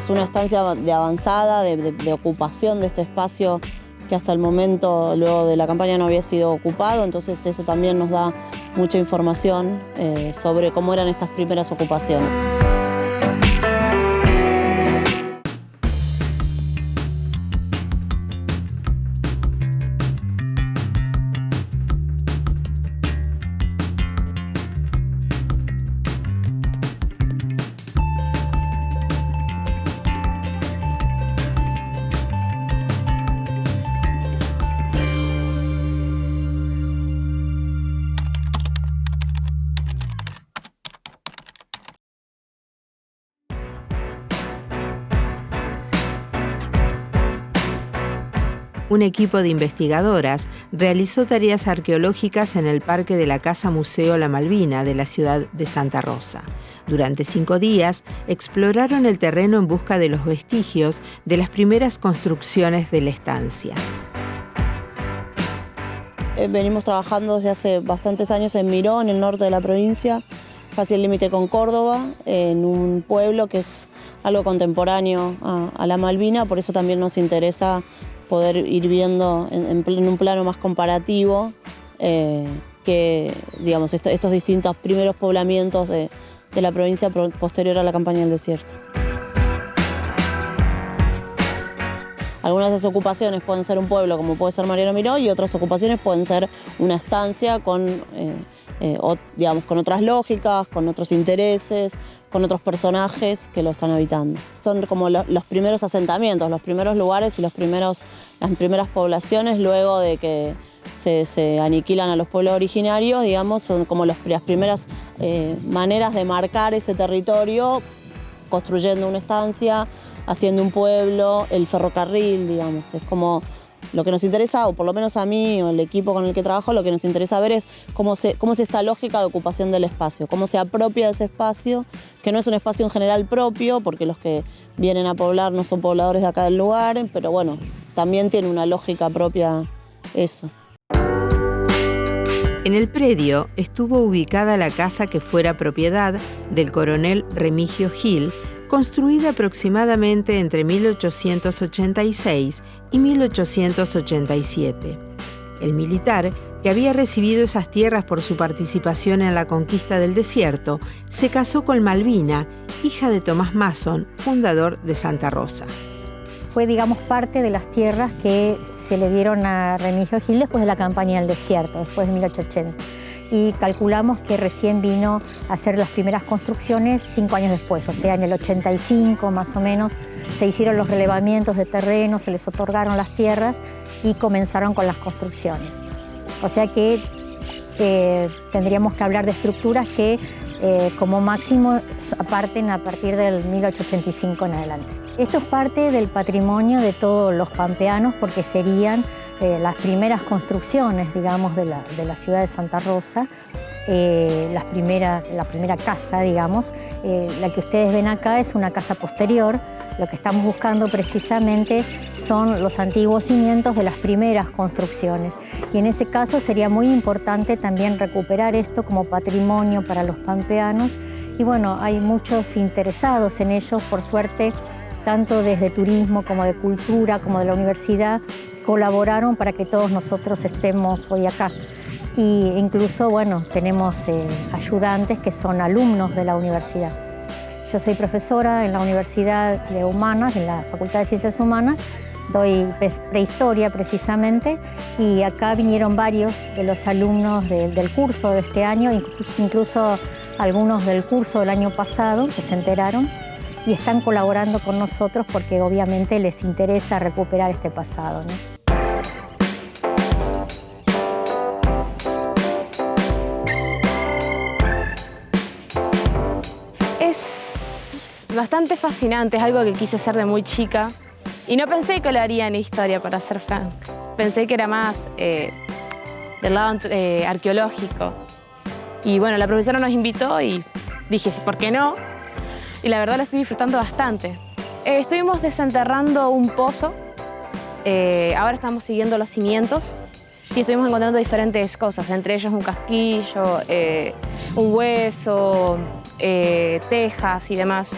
es una estancia de avanzada, de ocupación de este espacio que hasta el momento, luego de la campaña, no había sido ocupado, entonces eso también nos da mucha información sobre cómo eran estas primeras ocupaciones. Un equipo de investigadoras realizó tareas arqueológicas en el Parque de la Casa Museo La Malvina de la ciudad de Santa Rosa. Durante 5 días exploraron el terreno en busca de los vestigios de las primeras construcciones de la estancia. Venimos trabajando desde hace bastantes años en Miró, en el norte de la provincia, casi el límite con Córdoba, en un pueblo que es algo contemporáneo a la Malvina, por eso también nos interesa poder ir viendo en un plano más comparativo que, digamos, estos distintos primeros poblamientos de la provincia posterior a la campaña del desierto. Algunas de esas ocupaciones pueden ser un pueblo, como puede ser Mariano Miró, y otras ocupaciones pueden ser una estancia con otras lógicas, con otros intereses, con otros personajes que lo están habitando. Son como los primeros asentamientos, los primeros lugares y las primeras poblaciones luego de que se aniquilan a los pueblos originarios, digamos, son como las primeras maneras de marcar ese territorio, construyendo una estancia, haciendo un pueblo, el ferrocarril, digamos. Es como lo que nos interesa, o por lo menos a mí o el equipo con el que trabajo, lo que nos interesa ver es cómo es esta lógica de ocupación del espacio, cómo se apropia de ese espacio, que no es un espacio en general propio, porque los que vienen a poblar no son pobladores de acá del lugar, pero bueno, también tiene una lógica propia eso. En el predio estuvo ubicada la casa que fuera propiedad del coronel Remigio Gil, construida aproximadamente entre 1886 y 1887. El militar, que había recibido esas tierras por su participación en la conquista del desierto, se casó con Malvina, hija de Tomás Mason, fundador de Santa Rosa. Fue, digamos, parte de las tierras que se le dieron a Remigio Gil después de la campaña del desierto, después de 1880. Y calculamos que recién vino a hacer las primeras construcciones 5 años después, o sea, en el 85 más o menos, se hicieron los relevamientos de terreno, se les otorgaron las tierras y comenzaron con las construcciones. O sea que tendríamos que hablar de estructuras que como máximo parten a partir del 1885 en adelante. Esto es parte del patrimonio de todos los pampeanos porque serían las primeras construcciones, digamos, de la ciudad de Santa Rosa, la primera casa, digamos. La que ustedes ven acá es una casa posterior. Lo que estamos buscando precisamente son los antiguos cimientos de las primeras construcciones. Y en ese caso sería muy importante también recuperar esto como patrimonio para los pampeanos. Y bueno, hay muchos interesados en ello, por suerte, tanto desde turismo como de cultura, como de la universidad, colaboraron para que todos nosotros estemos hoy acá. Y incluso, bueno, tenemos ayudantes que son alumnos de la universidad. Yo soy profesora en la Universidad de Humanas, en la Facultad de Ciencias Humanas, doy prehistoria precisamente, y acá vinieron varios de los alumnos del curso de este año, incluso algunos del curso del año pasado que se enteraron y están colaborando con nosotros porque obviamente les interesa recuperar este pasado, ¿no? Es bastante fascinante, es algo que quise hacer de muy chica y no pensé que lo haría en historia, para ser franca. Pensé que era más del lado arqueológico. Y bueno, la profesora nos invitó y dije, ¿por qué no? Y la verdad lo estoy disfrutando bastante. Estuvimos desenterrando un pozo, ahora estamos siguiendo los cimientos y estuvimos encontrando diferentes cosas, entre ellos un casquillo, un hueso, tejas y demás.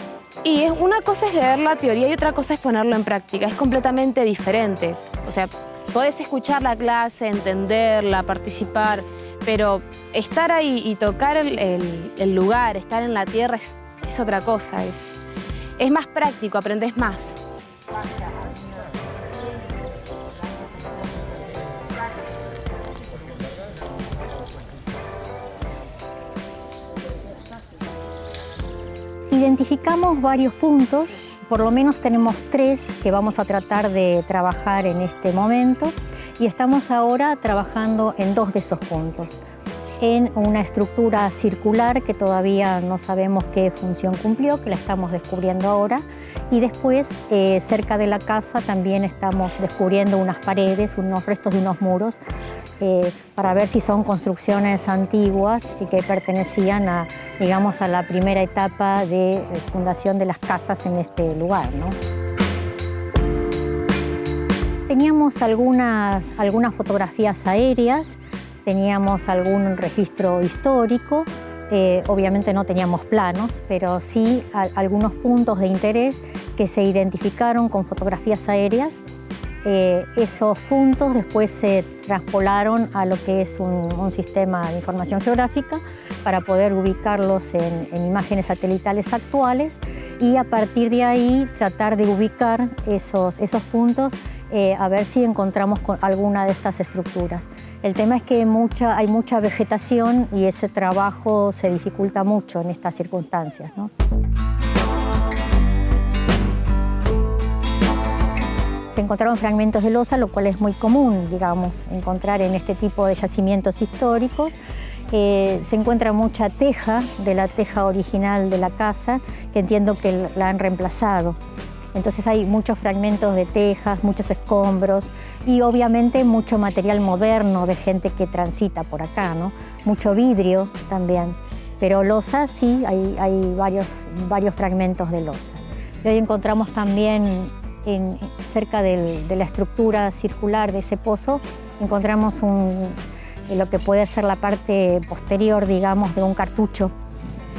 Y una cosa es leer la teoría y otra cosa es ponerlo en práctica. Es completamente diferente. O sea, podés escuchar la clase, entenderla, participar, pero estar ahí y tocar el lugar, estar en la tierra es otra cosa. Es más práctico, aprendés más. Identificamos varios puntos, por lo menos tenemos 3 que vamos a tratar de trabajar en este momento y estamos ahora trabajando en 2 de esos puntos. En una estructura circular que todavía no sabemos qué función cumplió, que la estamos descubriendo ahora, y después cerca de la casa también estamos descubriendo unas paredes, unos restos de unos muros, para ver si son construcciones antiguas y que pertenecían a, digamos, a la primera etapa de fundación de las casas en este lugar, ¿no? Teníamos algunas fotografías aéreas, teníamos algún registro histórico, obviamente no teníamos planos, pero sí algunos puntos de interés que se identificaron con fotografías aéreas. Esos puntos después se traspolaron a lo que es un sistema de información geográfica para poder ubicarlos en imágenes satelitales actuales y a partir de ahí tratar de ubicar esos puntos a ver si encontramos con alguna de estas estructuras. El tema es que hay mucha vegetación y ese trabajo se dificulta mucho en estas circunstancias, ¿no? Se encontraron fragmentos de losa, lo cual es muy común, digamos, encontrar en este tipo de yacimientos históricos. Se encuentra mucha teja, de la teja original de la casa, que entiendo que la han reemplazado. Entonces hay muchos fragmentos de tejas, muchos escombros y obviamente mucho material moderno de gente que transita por acá, ¿no? Mucho vidrio también, pero losa sí, hay varios fragmentos de losa. Y hoy encontramos también cerca de la estructura circular de ese pozo, encontramos lo que puede ser la parte posterior, digamos, de un cartucho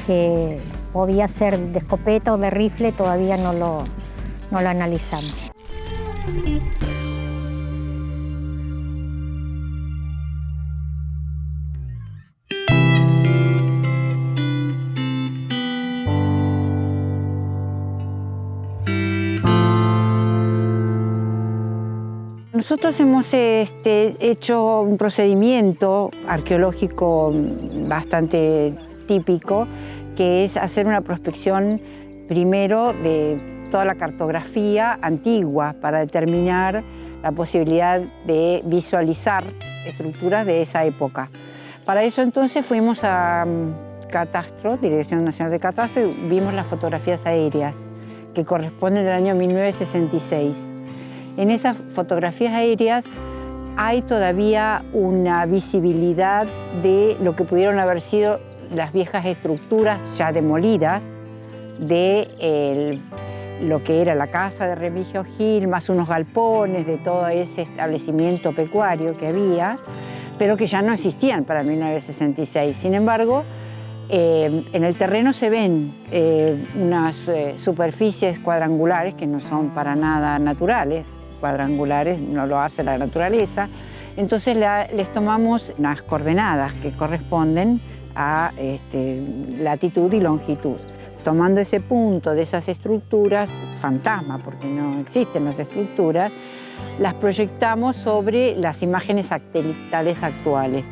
que podía ser de escopeta o de rifle, todavía no lo analizamos. Nosotros hemos hecho un procedimiento arqueológico bastante típico, que es hacer una prospección primero de toda la cartografía antigua para determinar la posibilidad de visualizar estructuras de esa época. Para eso entonces fuimos a Catastro, Dirección Nacional de Catastro, y vimos las fotografías aéreas que corresponden al año 1966. En esas fotografías aéreas hay todavía una visibilidad de lo que pudieron haber sido las viejas estructuras ya demolidas de lo que era la casa de Remigio Gil, más unos galpones de todo ese establecimiento pecuario que había, pero que ya no existían para 1966. Sin embargo, en el terreno se ven unas superficies cuadrangulares que no son para nada naturales, cuadrangulares, no lo hace la naturaleza. Entonces les tomamos unas coordenadas que corresponden a latitud y longitud. Tomando ese punto de esas estructuras, fantasma, porque no existen las estructuras, las proyectamos sobre las imágenes satelitales actuales.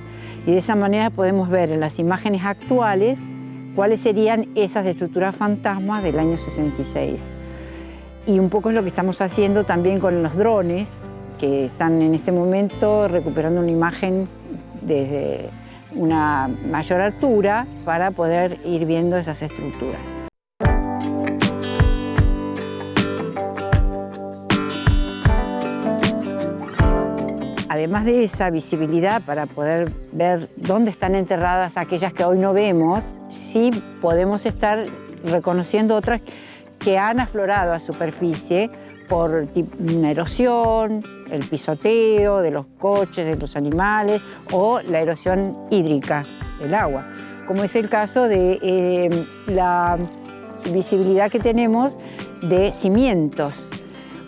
Y de esa manera podemos ver en las imágenes actuales cuáles serían esas estructuras fantasmas del año 66. Y un poco es lo que estamos haciendo también con los drones, que están en este momento recuperando una imagen desde una mayor altura para poder ir viendo esas estructuras. Además de esa visibilidad para poder ver dónde están enterradas aquellas que hoy no vemos, sí podemos estar reconociendo otras que han aflorado a superficie por una erosión, el pisoteo de los coches, de los animales o la erosión hídrica del agua, como es el caso de la visibilidad que tenemos de cimientos.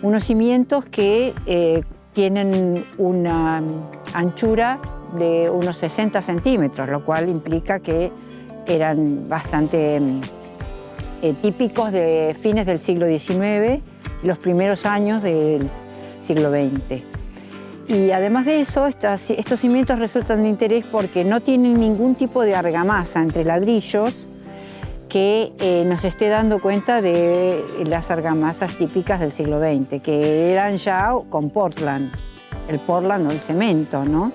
Unos cimientos que tienen una anchura de unos 60 centímetros, lo cual implica que eran bastante típicos de fines del siglo XIX y los primeros años del siglo XX. Y además de eso, estos cimientos resultan de interés porque no tienen ningún tipo de argamasa entre ladrillos que nos esté dando cuenta de las argamasas típicas del siglo XX, que eran ya con Portland, el Portland o el cemento, ¿no?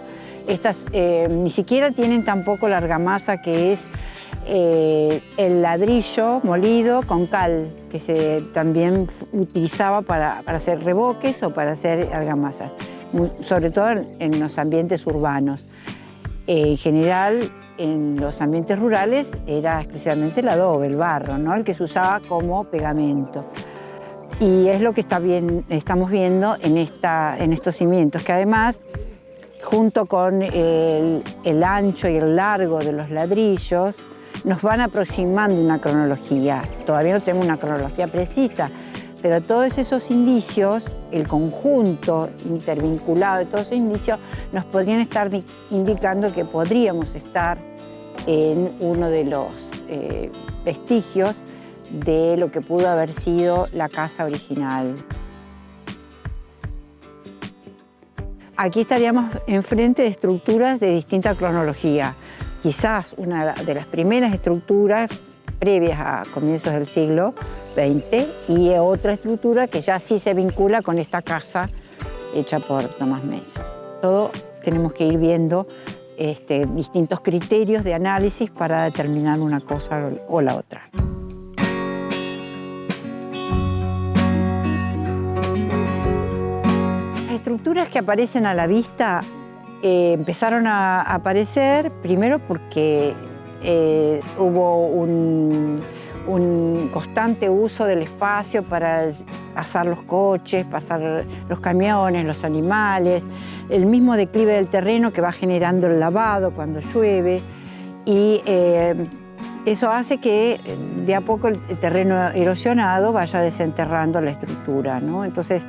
Estas ni siquiera tienen tampoco la argamasa que es el ladrillo molido con cal, que se también utilizaba para hacer revoques o para hacer argamasas, sobre todo en los ambientes urbanos. En general, en los ambientes rurales era exclusivamente el adobe, el barro, ¿no? El que se usaba como pegamento. Y es lo que estamos viendo en estos cimientos, que además, junto con el ancho y el largo de los ladrillos, nos van aproximando una cronología. Todavía no tenemos una cronología precisa, pero todos esos indicios, el conjunto intervinculado de todos esos indicios, nos podrían estar indicando que podríamos estar en uno de los vestigios de lo que pudo haber sido la casa original. Aquí estaríamos enfrente de estructuras de distinta cronología. Quizás una de las primeras estructuras previas a comienzos del siglo XX y otra estructura que ya sí se vincula con esta casa hecha por Tomás Mason. Todo tenemos que ir viendo distintos criterios de análisis para determinar una cosa o la otra. Las estructuras que aparecen a la vista empezaron a aparecer primero porque hubo un constante uso del espacio para pasar los coches, pasar los camiones, los animales, el mismo declive del terreno que va generando el lavado cuando llueve y eso hace que de a poco el terreno erosionado vaya desenterrando la estructura, ¿no? Entonces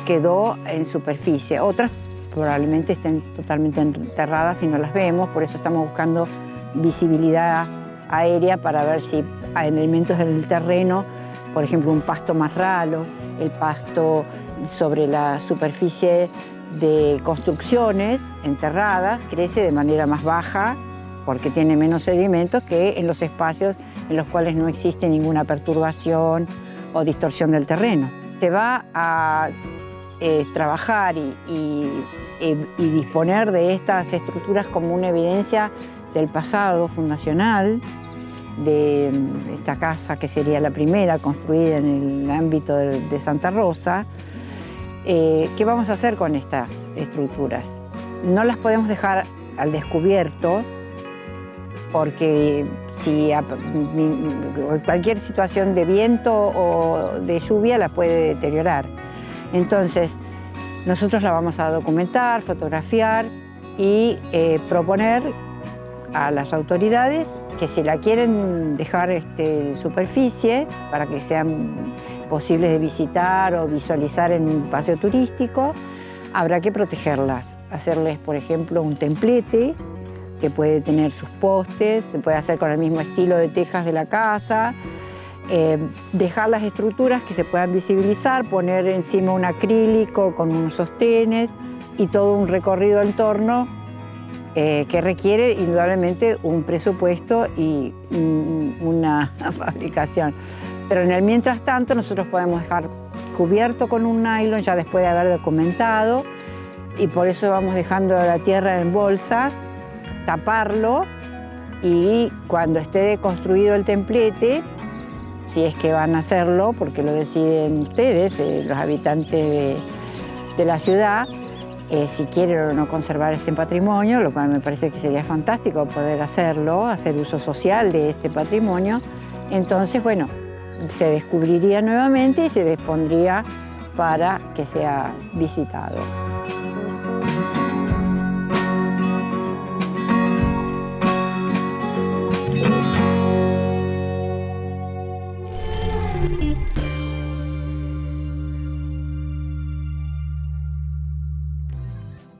quedó en superficie. Otras probablemente estén totalmente enterradas y no las vemos, por eso estamos buscando visibilidad aérea para ver si hay elementos del terreno, por ejemplo un pasto más ralo, el pasto sobre la superficie de construcciones enterradas crece de manera más baja porque tiene menos sedimentos que en los espacios en los cuales no existe ninguna perturbación o distorsión del terreno. Se va a trabajar y disponer de estas estructuras como una evidencia del pasado fundacional de esta casa, que sería la primera construida en el ámbito de Santa Rosa. ¿Qué vamos a hacer con estas estructuras? No las podemos dejar al descubierto porque si cualquier situación de viento o de lluvia la puede deteriorar. Entonces, nosotros la vamos a documentar, fotografiar y proponer a las autoridades que si la quieren dejar en superficie para que sean posibles de visitar o visualizar en un paseo turístico, habrá que protegerlas, hacerles, por ejemplo, un templete que puede tener sus postes, se puede hacer con el mismo estilo de tejas de la casa, dejar las estructuras que se puedan visibilizar, poner encima un acrílico con unos sostenes y todo un recorrido en torno que requiere indudablemente un presupuesto y una fabricación. Pero en el mientras tanto nosotros podemos dejar cubierto con un nylon ya después de haber documentado y por eso vamos dejando la tierra en bolsas, taparlo y cuando esté construido el templete, si es que van a hacerlo, porque lo deciden ustedes, los habitantes de la ciudad, si quieren o no conservar este patrimonio, lo cual me parece que sería fantástico poder hacerlo, hacer uso social de este patrimonio, entonces, bueno, se descubriría nuevamente y se dispondría para que sea visitado.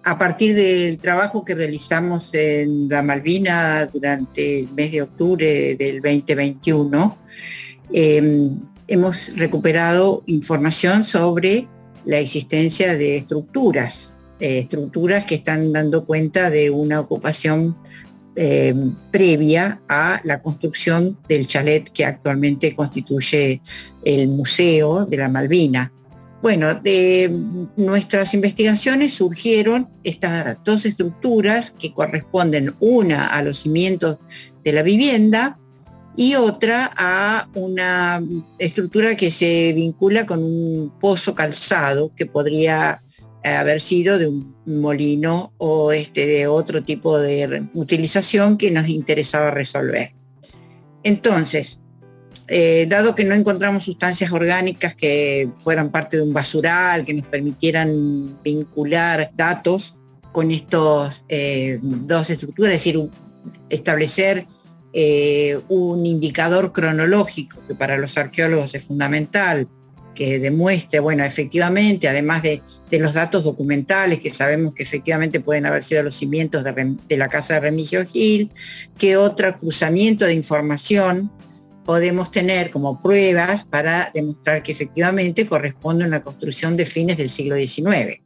A partir del trabajo que realizamos en la Malvina durante el mes de octubre del 2021, hemos recuperado información sobre la existencia de estructuras que están dando cuenta de una ocupación previa a la construcción del chalet que actualmente constituye el Museo de la Malvina. Bueno, de nuestras investigaciones surgieron estas dos estructuras que corresponden, una a los cimientos de la vivienda y otra a una estructura que se vincula con un pozo calzado que podría haber sido de un molino o de otro tipo de utilización que nos interesaba resolver. Entonces, dado que no encontramos sustancias orgánicas que fueran parte de un basural, que nos permitieran vincular datos con estos dos estructuras, es decir, establecer un indicador cronológico que para los arqueólogos es fundamental, que demuestre, bueno, efectivamente, además de los datos documentales, que sabemos que efectivamente pueden haber sido los cimientos de la casa de Remigio Gil, que otro cruzamiento de información podemos tener como pruebas para demostrar que efectivamente corresponde a una construcción de fines del siglo XIX.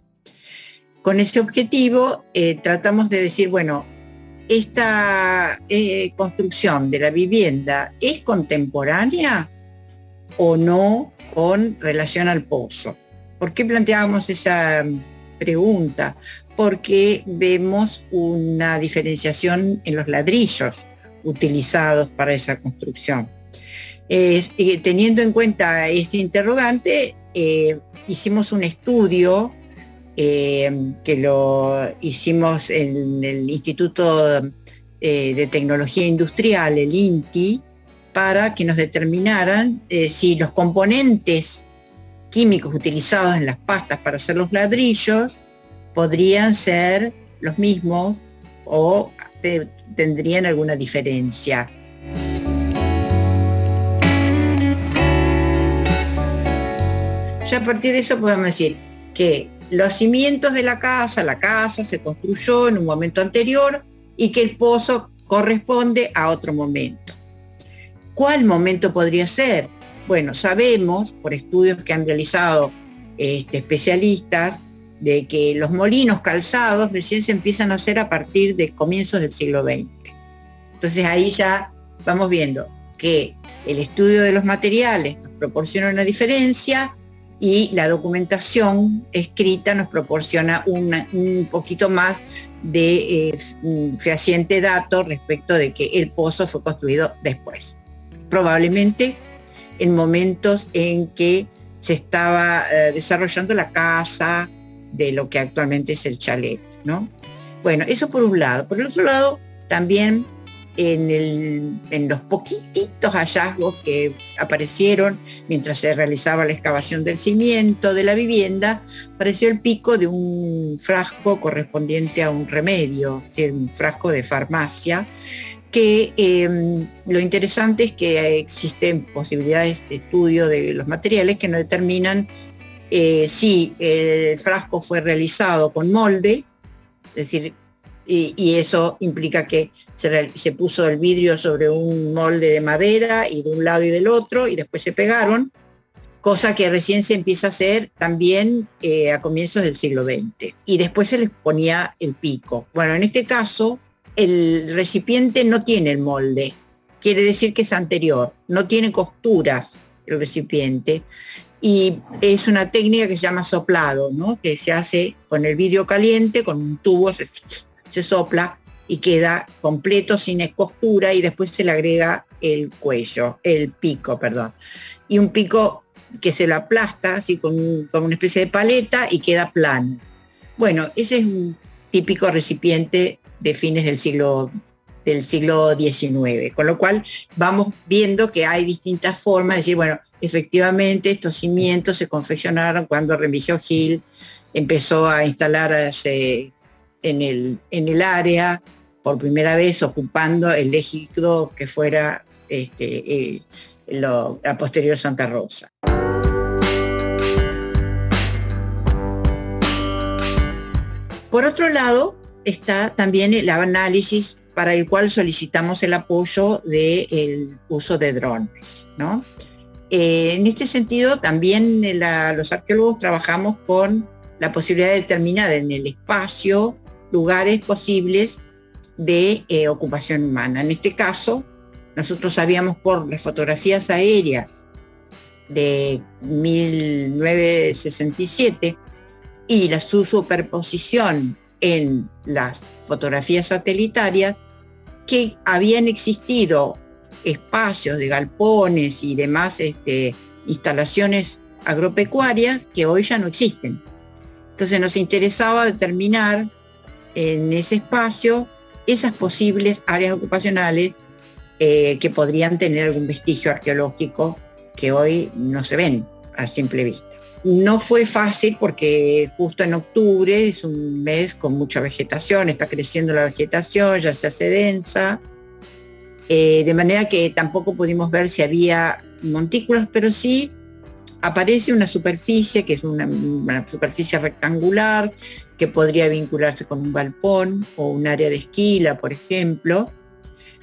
Con ese objetivo tratamos de decir, bueno, esta construcción de la vivienda es contemporánea o no con relación al pozo. ¿Por qué planteábamos esa pregunta? Porque vemos una diferenciación en los ladrillos utilizados para esa construcción. Teniendo en cuenta este interrogante, hicimos un estudio que lo hicimos en el Instituto de Tecnología Industrial, el INTI, para que nos determinaran si los componentes químicos utilizados en las pastas para hacer los ladrillos podrían ser los mismos o tendrían alguna diferencia. Ya a partir de eso podemos decir que los cimientos de la casa se construyó en un momento anterior y que el pozo corresponde a otro momento. ¿Cuál momento podría ser? Bueno, sabemos por estudios que han realizado especialistas de que los molinos calzados recién se empiezan a hacer a partir de comienzos del siglo XX. Entonces ahí ya vamos viendo que el estudio de los materiales nos proporciona una diferencia y la documentación escrita nos proporciona un poquito más de fehaciente dato respecto de que el pozo fue construido después. Probablemente en momentos en que se estaba desarrollando la casa de lo que actualmente es el chalet, ¿no? Bueno, eso por un lado. Por el otro lado, también en los poquititos hallazgos que aparecieron mientras se realizaba la excavación del cimiento de la vivienda, apareció el pico de un frasco correspondiente a un remedio, es decir, un frasco de farmacia, que lo interesante es que existen posibilidades de estudio de los materiales que nos determinan si el frasco fue realizado con molde, es decir, y eso implica que se puso el vidrio sobre un molde de madera y de un lado y del otro y después se pegaron, cosa que recién se empieza a hacer también a comienzos del siglo XX. Y después se les ponía el pico. Bueno, en este caso el recipiente no tiene el molde, quiere decir que es anterior, no tiene costuras el recipiente y es una técnica que se llama soplado, ¿no? Que se hace con el vidrio caliente, con un tubo, se sopla y queda completo sin costura y después se le agrega el pico, y un pico que se lo aplasta así con una especie de paleta y queda plano. Bueno, ese es un típico recipiente de fines del siglo XIX, con lo cual vamos viendo que hay distintas formas de decir, bueno, efectivamente estos cimientos se confeccionaron cuando Remigio Gil empezó a instalarse en el área, por primera vez ocupando el ejido que fuera la posterior Santa Rosa. Por otro lado, está también el análisis para el cual solicitamos el apoyo del uso de drones, ¿no? En este sentido, también los arqueólogos trabajamos con la posibilidad de determinar en el espacio lugares posibles de ocupación humana. En este caso, nosotros sabíamos por las fotografías aéreas de 1967 y su superposición en las fotografías satelitarias que habían existido espacios de galpones y demás instalaciones agropecuarias que hoy ya no existen. Entonces nos interesaba determinar en ese espacio esas posibles áreas ocupacionales que podrían tener algún vestigio arqueológico que hoy no se ven a simple vista. No fue fácil porque justo en octubre es un mes con mucha vegetación, está creciendo la vegetación, ya se hace densa, de manera que tampoco pudimos ver si había montículos, pero sí aparece una superficie que es una superficie rectangular que podría vincularse con un galpón o un área de esquila, por ejemplo,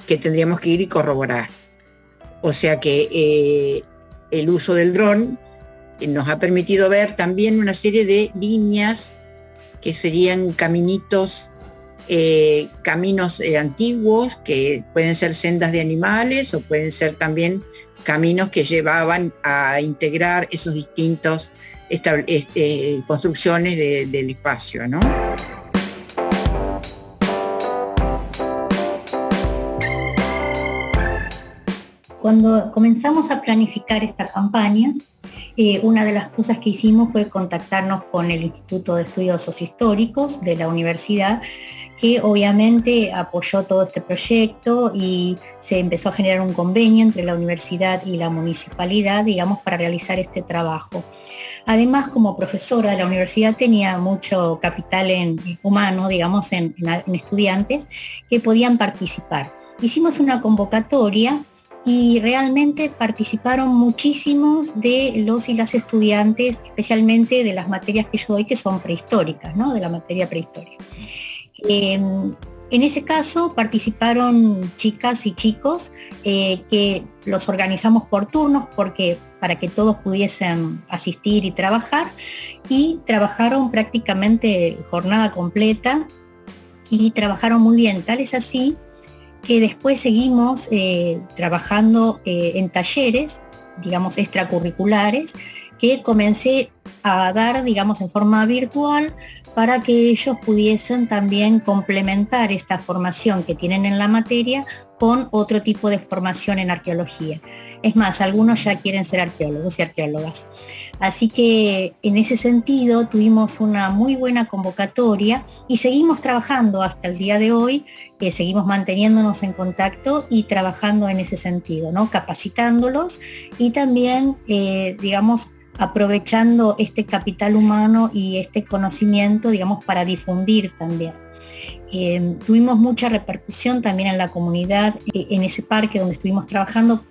que tendríamos que ir y corroborar. O sea que el uso del dron nos ha permitido ver también una serie de líneas que serían caminos antiguos, que pueden ser sendas de animales o pueden ser también caminos que llevaban a integrar esos distintos construcciones del espacio, ¿no? Cuando comenzamos a planificar esta campaña, una de las cosas que hicimos fue contactarnos con el Instituto de Estudios Sociohistóricos de la universidad, que obviamente apoyó todo este proyecto y se empezó a generar un convenio entre la universidad y la municipalidad, digamos, para realizar este trabajo. Además, como profesora de la universidad tenía mucho capital humano, digamos, en estudiantes que podían participar. Hicimos una convocatoria y realmente participaron muchísimos de los y las estudiantes, especialmente de las materias que yo doy, que son prehistóricas, ¿no? De la materia prehistoria. En ese caso participaron chicas y chicos que los organizamos por turnos para que todos pudiesen asistir y trabajaron prácticamente jornada completa y trabajaron muy bien. Tal es así que después seguimos trabajando en talleres, digamos, extracurriculares, que comencé a dar, digamos, en forma virtual para que ellos pudiesen también complementar esta formación que tienen en la materia con otro tipo de formación en arqueología. Es más, algunos ya quieren ser arqueólogos y arqueólogas. Así que en ese sentido tuvimos una muy buena convocatoria y seguimos trabajando hasta el día de hoy, seguimos manteniéndonos en contacto y trabajando en ese sentido, ¿no? Capacitándolos y también, digamos, aprovechando este capital humano y este conocimiento, digamos, para difundir también. Tuvimos mucha repercusión también en la comunidad, en ese parque donde estuvimos trabajando,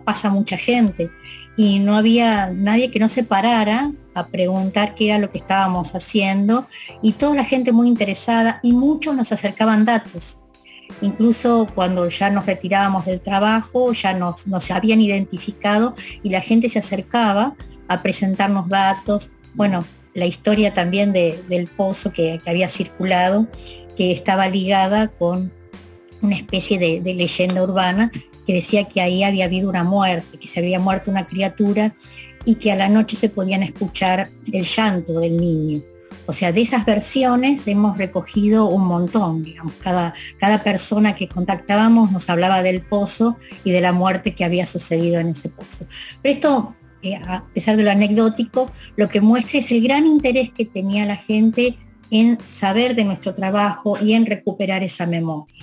pasa mucha gente y no había nadie que no se parara a preguntar qué era lo que estábamos haciendo y toda la gente muy interesada y muchos nos acercaban datos. Incluso cuando ya nos retirábamos del trabajo, ya nos habían identificado y la gente se acercaba a presentarnos datos. Bueno, la historia también del pozo que había circulado, que estaba ligada con una especie de leyenda urbana que decía que ahí había habido una muerte, que se había muerto una criatura y que a la noche se podían escuchar el llanto del niño. O sea, de esas versiones hemos recogido un montón, digamos, cada persona que contactábamos nos hablaba del pozo y de la muerte que había sucedido en ese pozo. Pero esto, a pesar de lo anecdótico, lo que muestra es el gran interés que tenía la gente en saber de nuestro trabajo y en recuperar esa memoria.